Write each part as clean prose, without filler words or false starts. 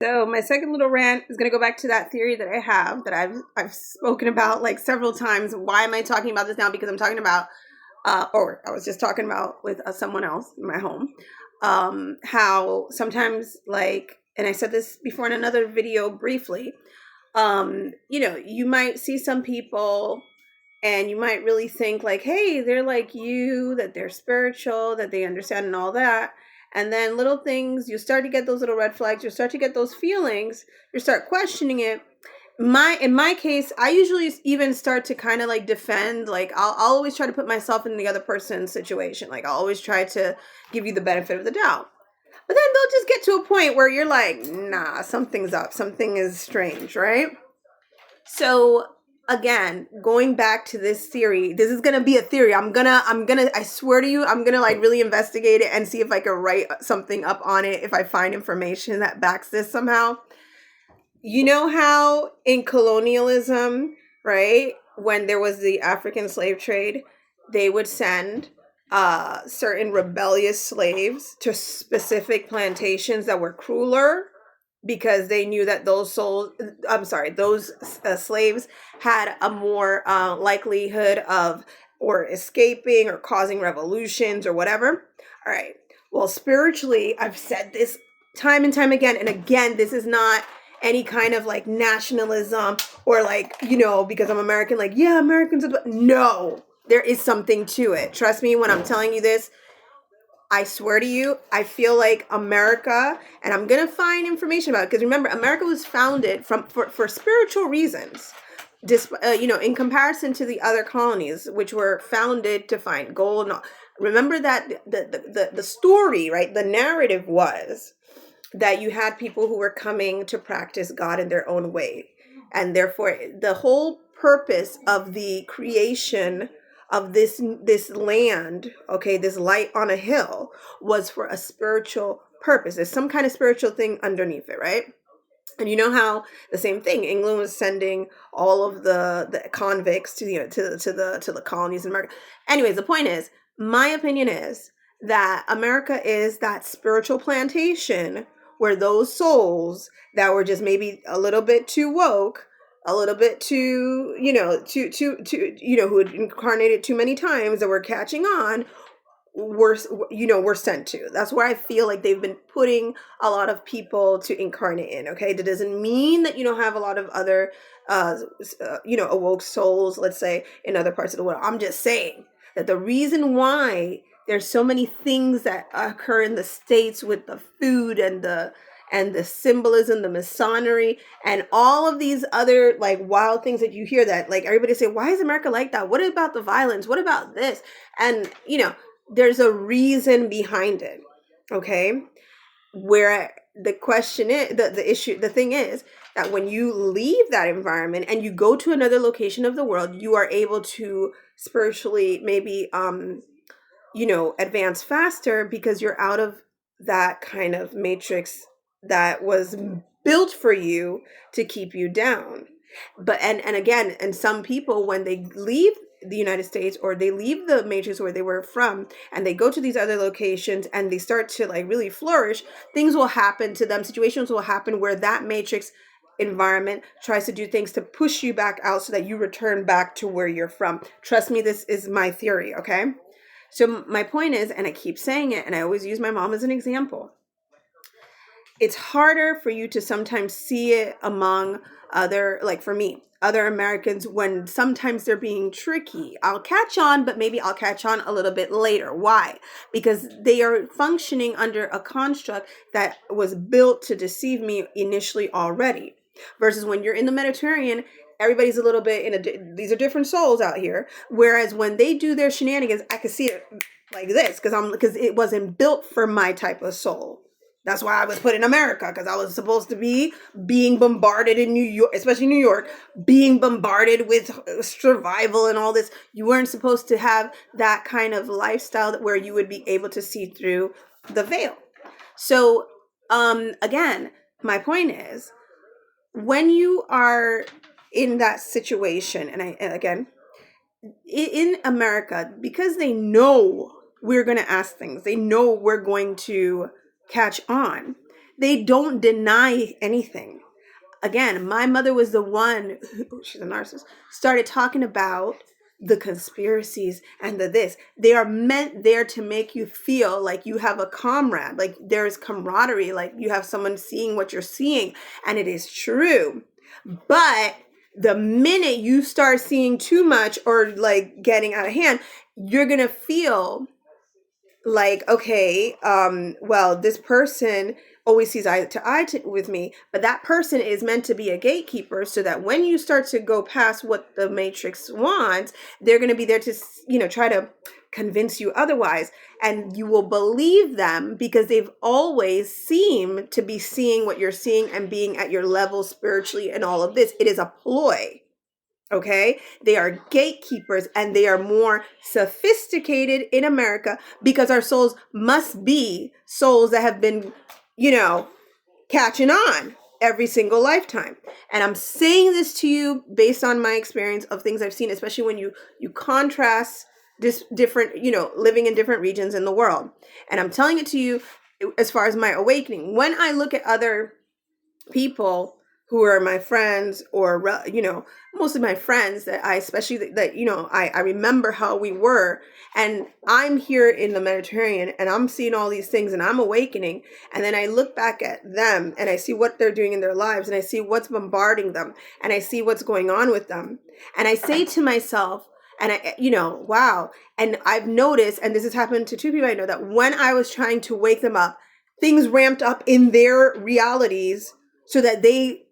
So my second little rant is going to go back to that theory that I have that I've spoken about like several times. Why am I talking about this now? Because I'm talking about, or I was just talking about with someone else in my home, how sometimes like, and I said this before in another video briefly. You might see some people and you might really think like, hey, they're like you, that they're spiritual, that they understand and all that. And then little things, you start to get those little red flags, you start to get those feelings, you start questioning it. In my case, I usually even start to kind of like defend, like I'll always try to put myself in the other person's situation. Like I'll always try to give you the benefit of the doubt. But then they'll just get to a point where you're like, nah, something's up, something is strange, right? So again, going back to this theory, this is gonna be a theory. I swear to you, I'm gonna like really investigate it and see if I can write something up on it if I find information that backs this somehow. You know how in colonialism, right, when there was the African slave trade, they would send certain rebellious slaves to specific plantations that were crueler because they knew that those slaves had a more likelihood of or escaping or causing revolutions or whatever. All right. Well, spiritually, I've said this time and time again, and again, this is not any kind of like nationalism or like, because I'm American, like, yeah, Americans are, no, there is something to it. Trust me when I'm telling you this. I swear to you, I feel like America, and I'm gonna find information about it because remember, America was founded for spiritual reasons. In comparison to the other colonies, which were founded to find gold. And all. Remember that the story, right? The narrative was that you had people who were coming to practice God in their own way, and therefore the whole purpose of the creation of this land, okay, this light on a hill, was for a spiritual purpose. There's some kind of spiritual thing underneath it, right? And you know how the same thing, England was sending all of the convicts to the colonies in America. Anyways, the point is, my opinion is that America is that spiritual plantation where those souls that were just maybe a little bit too woke, a little bit too, who had incarnated too many times, that were catching on, were sent to. That's where I feel like they've been putting a lot of people to incarnate in. Okay, that doesn't mean that you don't have a lot of other awoke souls, let's say, in other parts of the world. I'm just saying that the reason why there's so many things that occur in the States with the food and the symbolism, the masonry, and all of these other like wild things that you hear, that like everybody say, why is America like that? What about the violence? What about this? And there's a reason behind it. Okay. Where the question is, the thing is that when you leave that environment and you go to another location of the world, you are able to spiritually maybe advance faster because you're out of that kind of matrix that was built for you to keep you down. But and again, and some people, when they leave the United States or they leave the matrix where they were from and they go to these other locations and they start to like really flourish, things will happen to them, situations will happen where that matrix environment tries to do things to push you back out so that you return back to where you're from. Trust me, this is my theory. Okay, so my point is, and I keep saying it, and I always use my mom as an example, it's harder for you to sometimes see it among other, like for me, other Americans, when sometimes they're being tricky. I'll catch on, but maybe I'll catch on a little bit later. Why? Because they are functioning under a construct that was built to deceive me initially already. Versus when you're in the Mediterranean, everybody's a little bit these are different souls out here. Whereas when they do their shenanigans, I can see it like this because it wasn't built for my type of soul. That's why I was put in America, because I was supposed to be being bombarded in New York, especially New York, being bombarded with survival and all this. You weren't supposed to have that kind of lifestyle where you would be able to see through the veil. So, again, my point is, when you are in that situation, and again, in America, because they know we're going to ask things, they know we're going to catch on, They don't deny anything. Again, my mother was the one who, she's a narcissist, started talking about the conspiracies and the this. They are meant there to make you feel like you have a comrade, like there's camaraderie, like you have someone seeing what you're seeing, and it is true. But the minute you start seeing too much or like getting out of hand, you're gonna feel like, okay, well, this person always sees eye to eye with me, but that person is meant to be a gatekeeper, so that when you start to go past what the matrix wants, they're going to be there to, try to convince you otherwise, and you will believe them because they've always seemed to be seeing what you're seeing and being at your level spiritually and all of this. It is a ploy. Okay, they are gatekeepers, and they are more sophisticated in America because our souls must be souls that have been, catching on every single lifetime. And I'm saying this to you based on my experience of things I've seen, especially when you contrast this different, living in different regions in the world. And I'm telling it to you as far as my awakening. When I look at other people who are my friends, or most of my friends that I especially that I remember how we were, and I'm here in the Mediterranean and I'm seeing all these things and I'm awakening, and then I look back at them and I see what they're doing in their lives, and I see what's bombarding them, and I see what's going on with them, and I say to myself, and wow. And I've noticed, and this has happened to two people I know, that when I was trying to wake them up, things ramped up in their realities so that they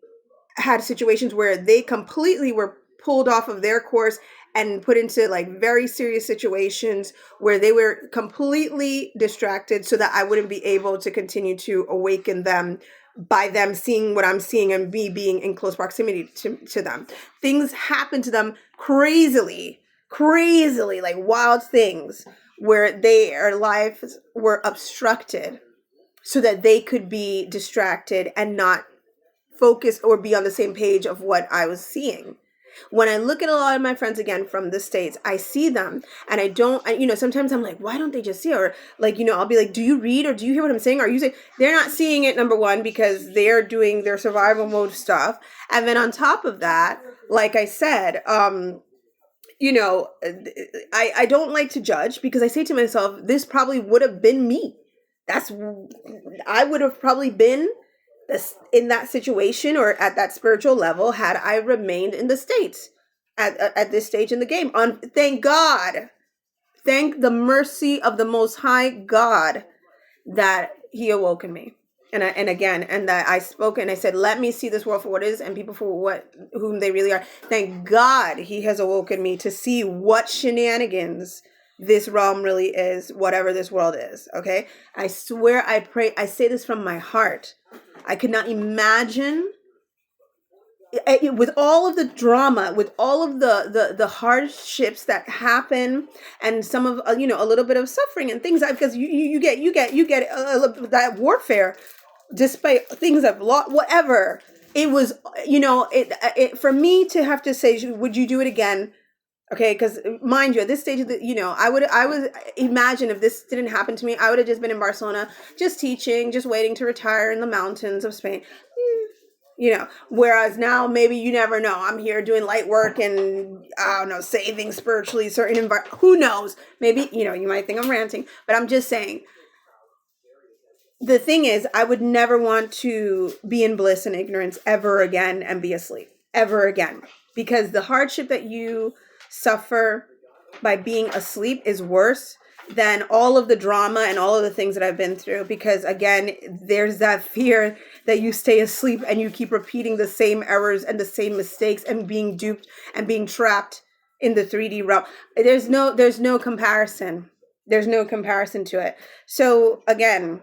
had situations where they completely were pulled off of their course and put into like very serious situations where they were completely distracted, so that I wouldn't be able to continue to awaken them by them seeing what I'm seeing and me being in close proximity to them. Things happen to them crazily, like wild things where their lives were obstructed so that they could be distracted and not focus or be on the same page of what I was seeing. When I look at a lot of my friends again from the States, I see them and sometimes I'm like, why don't they just see it? Or like, I'll be like, do you read or do you hear what I'm saying? Are you saying they're not seeing it, number one, because they're doing their survival mode stuff. And then on top of that, like I said, I don't like to judge, because I say to myself, this probably would have been me. I would have probably been in that situation or at that spiritual level had I remained in the States at this stage in the game. Thank God, thank the mercy of the Most High God that He awoken me. And that I spoke and I said, let me see this world for what it is and people for whom they really are. Thank God He has awoken me to see what shenanigans this realm really is, whatever this world is. Okay, I swear, I pray, I say this from my heart. I could not imagine, with all of the drama, with all of the hardships that happen, and some of a little bit of suffering and things, because you get that warfare, despite things I've lost, whatever. It was it for me to have to say, would you do it again? Okay, because mind you, at this stage of I would imagine if this didn't happen to me, I would have just been in Barcelona, just teaching, just waiting to retire in the mountains of Spain. Whereas now, maybe you never know. I'm here doing light work and I don't know, saving spiritually certain environment. Who knows? Maybe you might think I'm ranting, but I'm just saying. The thing is, I would never want to be in bliss and ignorance ever again and be asleep ever again, because the hardship that you suffer by being asleep is worse than all of the drama and all of the things that I've been through, because again, there's that fear that you stay asleep and you keep repeating the same errors and the same mistakes and being duped and being trapped in the 3D realm. There's no comparison. There's no comparison to it. So again,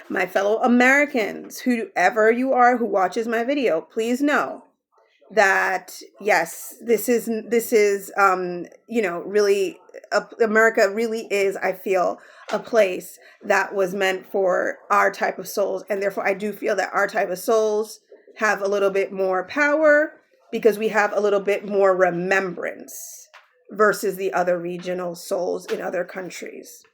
my fellow Americans, whoever you are who watches my video, please know that yes, this is really America really is, I feel, a place that was meant for our type of souls, and therefore I do feel that our type of souls have a little bit more power because we have a little bit more remembrance versus the other regional souls in other countries.